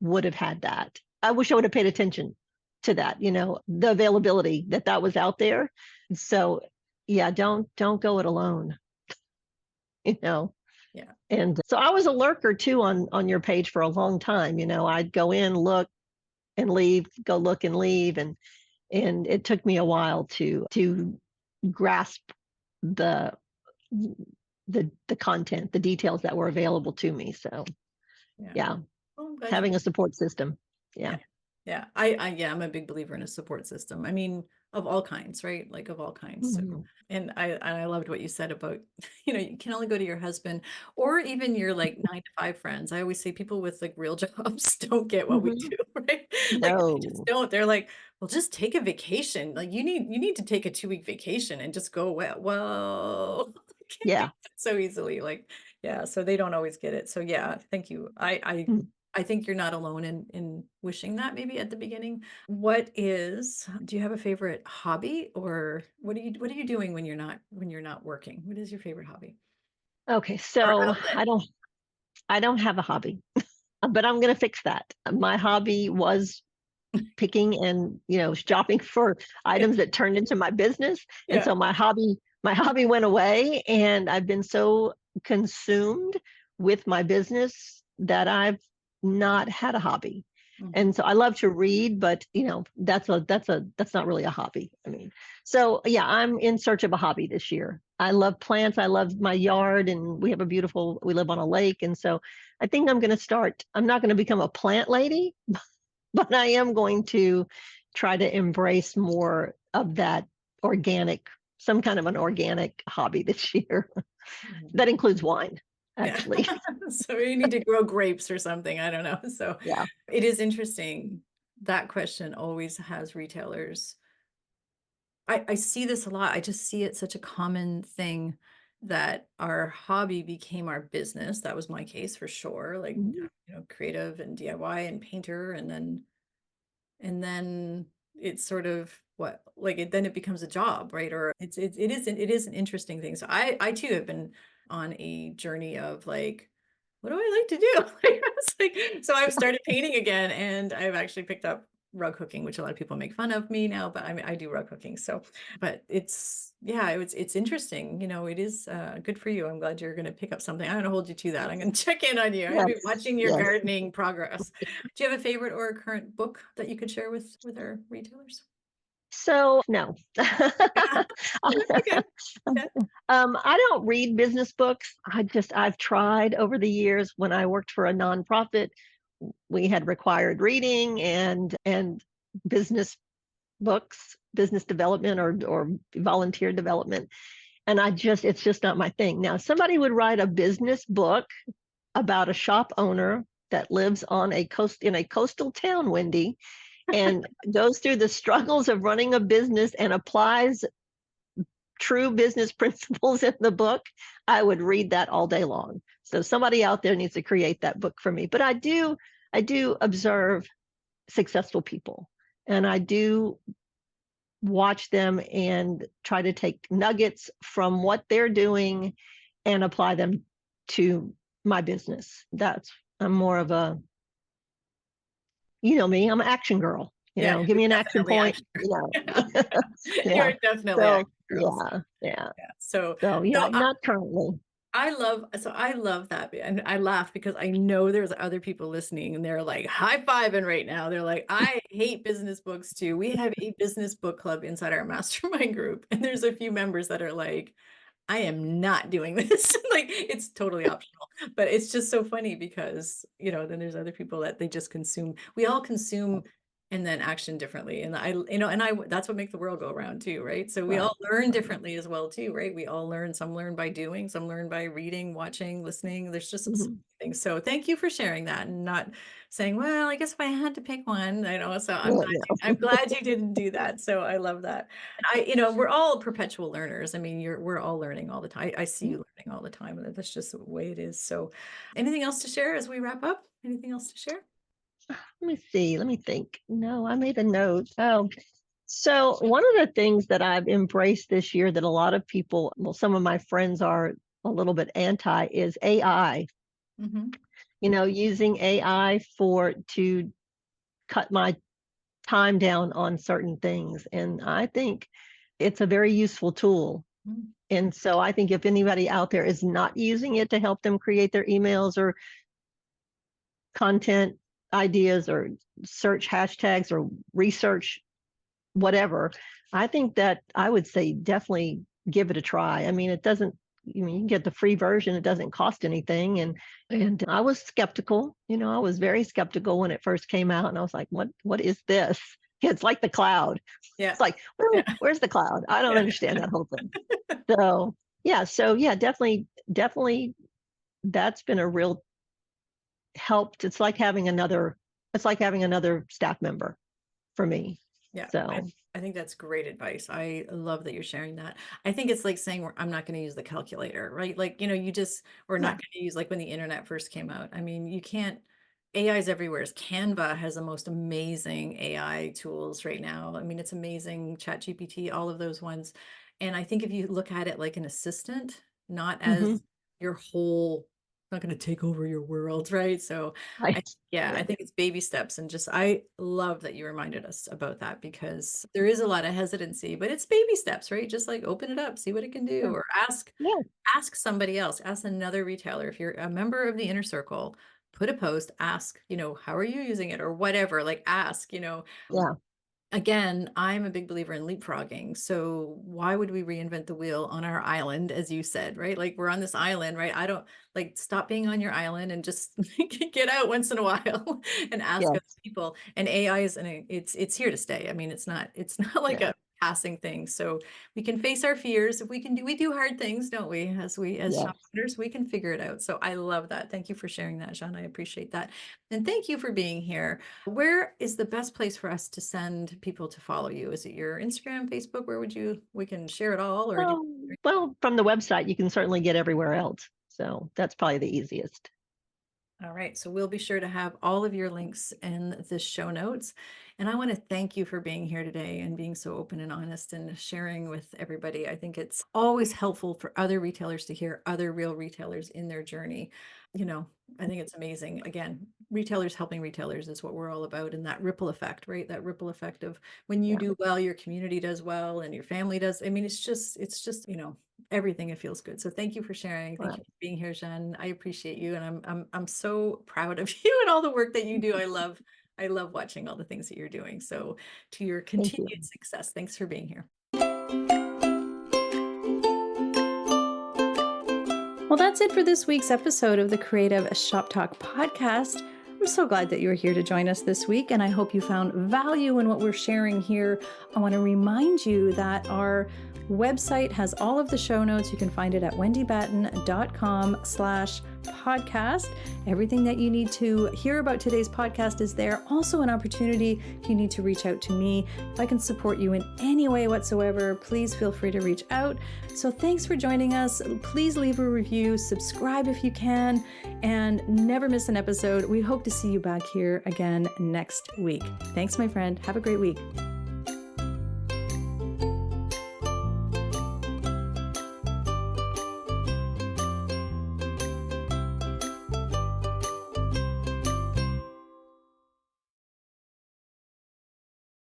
would have had that. I wish I would have paid attention to that, the availability that was out there. So yeah, don't go it alone, you know. Yeah. And so I was a lurker too on your page for a long time. I'd go in, look and leave, go look and leave, and it took me a while to grasp the the content, the details that were available to me. So Yeah. yeah, Well, I'm glad you having did. a support system. Yeah. Yeah. Yeah. Yeah, I'm a big believer in a support system. I mean, of all kinds, right? Like of all kinds. So, Mhm. and I loved what you said about, you can only go to your husband or even your like 9 to 5 friends. I always say people with like real jobs don't get what we Mhm. do, right? Like they just No. don't. They're like, well, just take a vacation. Like you need to take a 2 week vacation and just go away. Well, I can't do Yeah. that so easily. Like, yeah, so they don't always get it. So yeah, thank you. Mm. I think you're not alone in wishing that maybe at the beginning. Do you have a favorite hobby or what are you doing when you're not working? What is your favorite hobby Okay, or so outlet? I don't have a hobby, but I'm gonna fix that. My hobby was picking and shopping for items that turned into my business, and Yeah. so my hobby went away, and I've been so consumed with my business that I've not had a hobby. Mhm. And so I love to read, but that's not really a hobby. I mean, so yeah, I'm in search of a hobby this year. I love plants. I love my yard, and we live on a lake, and so I think I'm not going to become a plant lady, but I am going to try to embrace more of that organic, some kind of an organic hobby this year. Mhm. That includes wine, Yeah. actually. So you need to grow grapes or something. I don't know. So Yeah. it is interesting. That question always has retailers. I see this a lot. I just see it such a common thing that our hobby became our business. That was my case for sure. Like, Mhm. creative and DIY and painter, and then it's sort of then it becomes a job, right? Or it is an interesting thing. So I too have been on a journey of like, what do I like to do? Like, I was like, so I've started painting again, and I've actually picked up rug hooking, which a lot of people make fun of me now, but I mean, I do rug hooking. So, but it's interesting. It is good for you. I'm glad you're going to pick up something. I'm going to hold you to that. I'm going to check in on you. I'm going to be Yes. watching your Yes. gardening progress. Do you have a favorite or a current book that you could share with our retailers? So no. That's okay. Yeah. I don't read business books. I've tried over the years. When I worked for a nonprofit, we had required reading and business books, business development or volunteer development. And it's just not my thing. Now, somebody would write a business book about a shop owner that lives in a coastal town, Wendy, and goes through the struggles of running a business and applies true business principles in the book. I would read that all day long. So somebody out there needs to create that book for me. But I do observe successful people, and I do watch them and try to take nuggets from what they're doing and apply them to my business. I'm more of me, I'm an action girl. Yeah, Give you're me an action definitely point, action. Yeah. yeah. You're definitely action So girls. yeah, yeah. Yeah. So So yeah, no, not currently. I love that. And I laugh because I know there's other people listening and they're like high-fiving right now. They're like, I hate business books too. We have a business book club inside our mastermind group. And there's a few members that are like, I am not doing this. Like, it's totally optional, but it's just so funny because, then there's other people that they just consume. We all consume and then action differently. And that's what makes the world go around too, right? So we Right. all learn differently as well too, right? We all learn, some learn by doing, some learn by reading, watching, listening. There's just so many Mhm. things. So thank you for sharing that and not saying, well, I guess if I had to pick one, so Yeah, yeah. I'm glad you didn't do that. So I love that. We're all perpetual learners. I mean, we're all learning all the time. I see you learning all the time, and that's just the way it is. So, anything else to share as we wrap up? Anything else to share? Let me see. Let me think. No, I made a note. Oh, so one of the things that I've embraced this year that a lot of people, well, some of my friends are a little bit anti is AI. Hmm. Using AI to cut my time down on certain things. And I think it's a very useful tool. And so I think if anybody out there is not using it to help them create their emails or content ideas or search hashtags or research whatever, I think that I would say definitely give it a try. I mean, it doesn't, you can get the free version, it doesn't cost anything. And I was skeptical, I was very skeptical when it first came out. And I was like, what is this? It's like the cloud. Yeah. It's like, Yeah. where's the cloud? I don't Yeah. understand that whole thing. So yeah, definitely that's been a real helped. It's like having another staff member for me. Yeah, So I think that's great advice. I love that you're sharing that. I think it's like saying I'm not going to use the calculator, right? Like, we're not yeah, going to use, like when the internet first came out. I mean, you can't, AI is everywhere. Canva has the most amazing AI tools right now. I mean, it's amazing. ChatGPT, all of those ones. And I think if you look at it like an assistant, not hmm as your whole, not going to take over your world, right? So right, yeah, yeah, I think it's baby steps. And just, I love that you reminded us about that because there is a lot of hesitancy, but it's baby steps, right? Just like open it up, see what it can do, yeah, or yeah, ask somebody else, ask another retailer. If you're a member of the inner circle, put a post, ask, how are you using it or whatever, like ask, yeah, again, I'm a big believer in leapfrogging. So why would we reinvent the wheel on our island, as you said, right? Like we're on this island, right? I don't like stop being on your island and just get out once in a while and ask yeah, other people. And AI is, and it's here to stay. I mean, it's not like yeah, a passing thing. So we can face our fears. If we do hard things, don't we? As yeah. shop owners, we can figure it out. So I love that. Thank you for sharing that, Jeanne. I appreciate that. And thank you for being here. Where is the best place for us to send people to follow you? Is it your Instagram, Facebook? We can share it all or do Well, from the website, you can certainly get everywhere else. So that's probably the easiest. all right. So we'll be sure to have all of your links in the show notes. And I want to thank you for being here today and being so open and honest and sharing with everybody. I think it's always helpful for other retailers to hear other real retailers in their journey. You know, I think it's amazing. Again, retailers helping retailers is what we're all about. And that ripple effect, right? That ripple effect of when you Yeah, do well, your community does well and your family does. I mean, it's just, everything. It feels good. So thank you for sharing. Thank you right. for being here, Jeanne. I appreciate you, and I'm so proud of you and all the work that you do. I love watching all the things that you're doing. So to your Thank you. continued success. Thanks for being here. Well, that's it for this week's episode of the Creative Shop Talk podcast. I'm so glad that you're here to join us this week, and I hope you found value in what we're sharing here. I want to remind you that our website has all of the show notes. You can find it at wendybatten.com/podcast. Everything that you need to hear about today's podcast is there. Also an opportunity if you need to reach out to me. If I can support you in any way whatsoever, please feel free to reach out. So thanks for joining us. Please leave a review, subscribe if you can, and never miss an episode. We hope to see you back here again next week. Thanks, my friend. Have a great week.